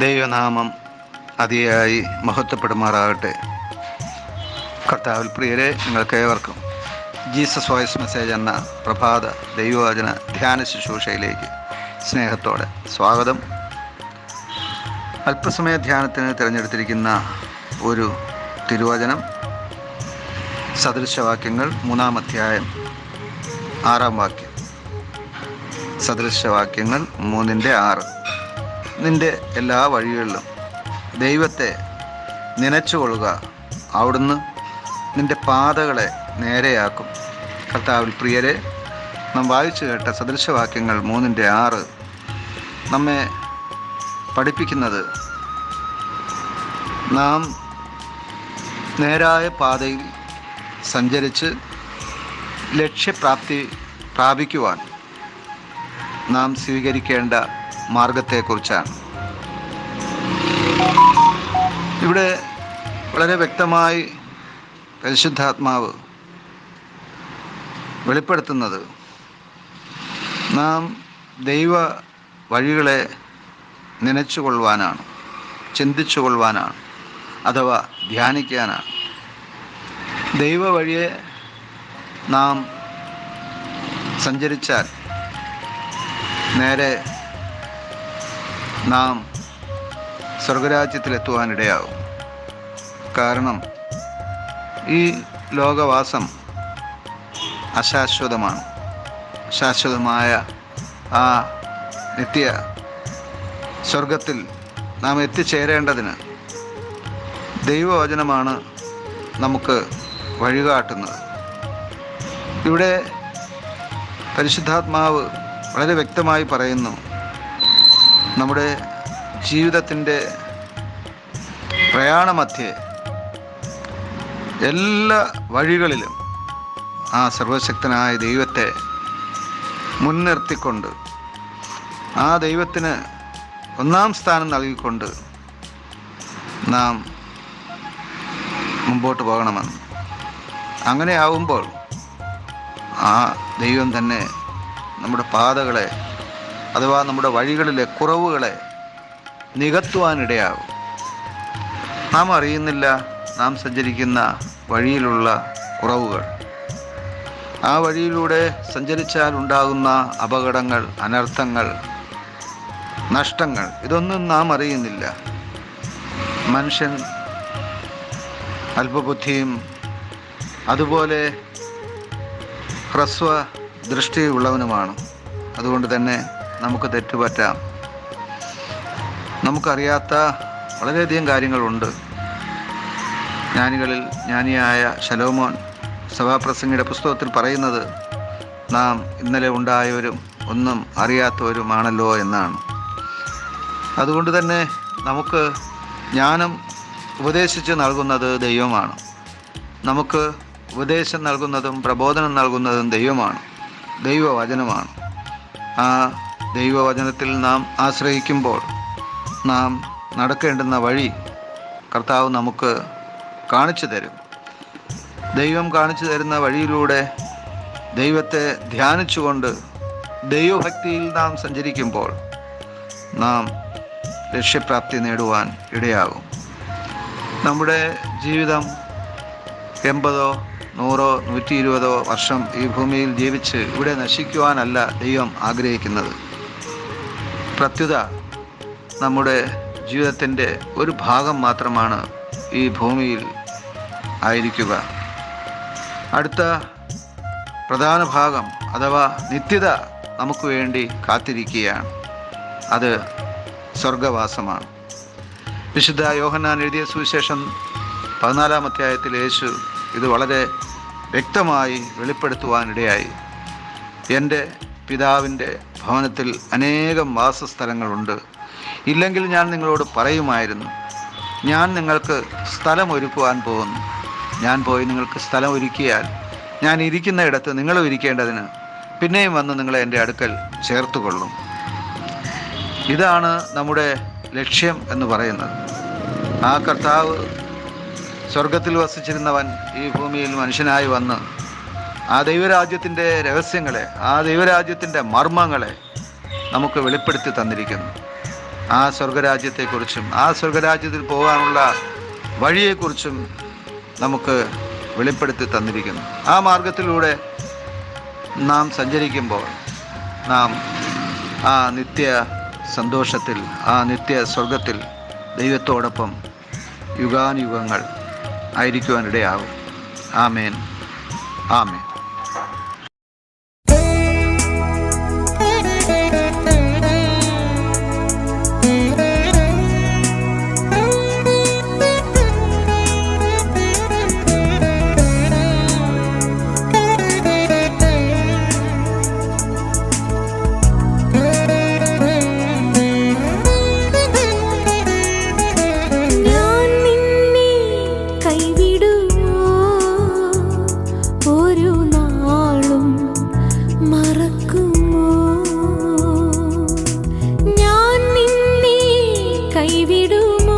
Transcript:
ദൈവനാമം അതിയായി മഹത്വപ്പെടുമാറാകട്ടെ. കർത്താവിൽ പ്രിയരെ, നിങ്ങൾക്കേവർക്കും ജീസസ് വോയിസ് മെസ്സേജ് എന്ന പ്രഭാത ദൈവവചന ധ്യാന ശുശ്രൂഷയിലേക്ക് സ്നേഹത്തോടെ സ്വാഗതം. അല്പസമയ ധ്യാനത്തിന് തിരഞ്ഞെടുത്തിരിക്കുന്ന ഒരു തിരുവചനം സദൃശവാക്യങ്ങൾ 3-ാം അധ്യായം 6-ാം വാക്യം. സദൃശവാക്യങ്ങൾ 3:6. നിൻ്റെ എല്ലാ വഴികളിലും ദൈവത്തെ നനച്ചുകൊള്ളുക, അവിടുന്ന് നിൻ്റെ പാതകളെ നേരെയാക്കും. കർത്താവിൽ പ്രിയരെ, നാം വായിച്ചു കേട്ട സദൃശവാക്യങ്ങൾ 3:6 നമ്മെ പഠിപ്പിക്കുന്നത് നാം നേരായ പാതയിൽ സഞ്ചരിച്ച് ലക്ഷ്യപ്രാപ്തി പ്രാപിക്കുവാൻ നാം സ്വീകരിക്കേണ്ട മാർഗത്തെക്കുറിച്ചാണ്. ഇവിടെ വളരെ വ്യക്തമായി പരിശുദ്ധാത്മാവ് വെളിപ്പെടുത്തുന്നത് നാം ദൈവ വഴികളെ നനച്ചുകൊള്ളുവാനാണ്, ചിന്തിച്ചുകൊള്ളുവാനാണ്, അഥവാ ധ്യാനിക്കാനാണ്. ദൈവ വഴിയെ നാം സഞ്ചരിച്ചാൽ നേരെ നാം സ്വർഗരാജ്യത്തിലെത്തുവാനിടയാവും. കാരണം ഈ ലോകവാസം അശാശ്വതമാണ്. ശാശ്വതമായ ആ നിത്യ സ്വർഗത്തിൽ നാം എത്തിച്ചേരേണ്ടതിന് ദൈവവചനമാണ് നമുക്ക് വഴികാട്ടുന്നത്. ഇവിടെ പരിശുദ്ധാത്മാവ് വളരെ വ്യക്തമായി പറയുന്നു, നമ്മുടെ ജീവിതത്തിൻ്റെ പ്രയാണമധ്യേ എല്ലാ വഴികളിലും ആ സർവശക്തനായ ദൈവത്തെ മുൻനിർത്തിക്കൊണ്ട്, ആ ദൈവത്തിന് 1-ാം സ്ഥാനം നൽകിക്കൊണ്ട് നാം മുമ്പോട്ട് പോകണമെന്ന്. അങ്ങനെ ആവുമ്പോൾ ആ ദൈവം തന്നെ നമ്മുടെ പാതകളെ, അഥവാ നമ്മുടെ വഴികളിലെ കുറവുകളെ നികത്തുവാനിടയാകും. നാം അറിയുന്നില്ല നാം സഞ്ചരിക്കുന്ന വഴിയിലുള്ള കുറവുകൾ. ആ വഴിയിലൂടെ സഞ്ചരിച്ചാൽ ഉണ്ടാകുന്ന അപകടങ്ങൾ, അനർത്ഥങ്ങൾ, നഷ്ടങ്ങൾ, ഇതൊന്നും നാം അറിയുന്നില്ല. മനുഷ്യൻ അല്പബുദ്ധിയും അതുപോലെ ഹ്രസ്വ ദൃഷ്ടിയുള്ളവനുമാണ്. അതുകൊണ്ട് തന്നെ നമുക്ക് തെറ്റുപറ്റാം. നമുക്കറിയാത്ത വളരെയധികം കാര്യങ്ങളുണ്ട്. ജ്ഞാനികളിൽ ജ്ഞാനിയായ ശലോമോൻ സഭാപ്രസംഗിയുടെ പുസ്തകത്തിൽ പറയുന്നത് നാം ഇന്നലെ ഉണ്ടായവരും ഒന്നും അറിയാത്തവരുമാണല്ലോ എന്നാണ്. അതുകൊണ്ട് തന്നെ നമുക്ക് ജ്ഞാനം ഉപദേശിച്ച് നൽകുന്നത് ദൈവമാണ്. നമുക്ക് ഉപദേശം നൽകുന്നതും പ്രബോധനം നൽകുന്നതും ദൈവമാണ്, ദൈവവചനമാണ്. ആ ദൈവവചനത്തിൽ നാം ആശ്രയിക്കുമ്പോൾ നാം നടക്കേണ്ടുന്ന വഴി കർത്താവ് നമുക്ക് കാണിച്ചു തരും. ദൈവം കാണിച്ചു തരുന്ന വഴിയിലൂടെ ദൈവത്തെ ധ്യാനിച്ചുകൊണ്ട് ദൈവഭക്തിയിൽ നാം സഞ്ചരിക്കുമ്പോൾ നാം ലക്ഷ്യപ്രാപ്തി നേടുവാൻ ഇടയാകും. നമ്മുടെ ജീവിതം 80, 100, 120 വർഷം ഈ ഭൂമിയിൽ ജീവിച്ച് ഇവിടെ നശിക്കുവാനല്ല ദൈവം ആഗ്രഹിക്കുന്നത്. പ്രത്യുത നമ്മുടെ ജീവിതത്തിൻ്റെ ഒരു ഭാഗം മാത്രമാണ് ഈ ഭൂമിയിൽ ആയിരിക്കുക. അടുത്ത പ്രധാന ഭാഗം അഥവാ നിത്യത നമുക്ക് വേണ്ടി കാത്തിരിക്കുകയാണ്. അത് സ്വർഗവാസമാണ്. വിശുദ്ധ യോഹന്നാൻ എഴുതിയ സുവിശേഷം 14-ാം അധ്യായത്തിൽ യേശു ഇത് വളരെ വ്യക്തമായി വെളിപ്പെടുത്തുവാനിടയായി. എൻ്റെ പിതാവിൻ്റെ ഭവനത്തിൽ അനേകം വാസസ്ഥലങ്ങളുണ്ട്, ഇല്ലെങ്കിൽ ഞാൻ നിങ്ങളോട് പറയുമായിരുന്നു. ഞാൻ നിങ്ങൾക്ക് സ്ഥലം ഒരുക്കുവാൻ പോകുന്നു. ഞാൻ പോയി നിങ്ങൾക്ക് സ്ഥലം ഒരുക്കിയാൽ ഞാൻ ഇരിക്കുന്ന ഇടത്ത് നിങ്ങളും ഇരിക്കേണ്ടതിന് പിന്നെയും വന്ന് നിങ്ങളെ എൻ്റെ അടുക്കൽ ചേർത്തുകൊള്ളും. ഇതാണ് നമ്മുടെ ലക്ഷ്യം എന്ന് പറയുന്നത്. ആ കർത്താവ് സ്വർഗത്തിൽ വസിച്ചിരുന്നവൻ ഈ ഭൂമിയിൽ മനുഷ്യനായി വന്ന് ആ ദൈവരാജ്യത്തിൻ്റെ രഹസ്യങ്ങളെ, ആ ദൈവരാജ്യത്തിൻ്റെ മർമ്മങ്ങളെ നമുക്ക് വെളിപ്പെടുത്തി തന്നിരിക്കുന്നു. ആ സ്വർഗരാജ്യത്തെക്കുറിച്ചും ആ സ്വർഗരാജ്യത്തിൽ പോകാനുള്ള വഴിയെക്കുറിച്ചും നമുക്ക് വെളിപ്പെടുത്തി തന്നിരിക്കുന്നു. ആ മാർഗത്തിലൂടെ നാം സഞ്ചരിക്കുമ്പോൾ നാം ആ നിത്യ സന്തോഷത്തിൽ, ആ നിത്യ സ്വർഗത്തിൽ ദൈവത്തോടൊപ്പം യുഗാനുയുഗങ്ങൾ ആയിരിക്കുവാനിടയാകും. ആമേൻ, ആമേൻ. കൈവിടുമോ?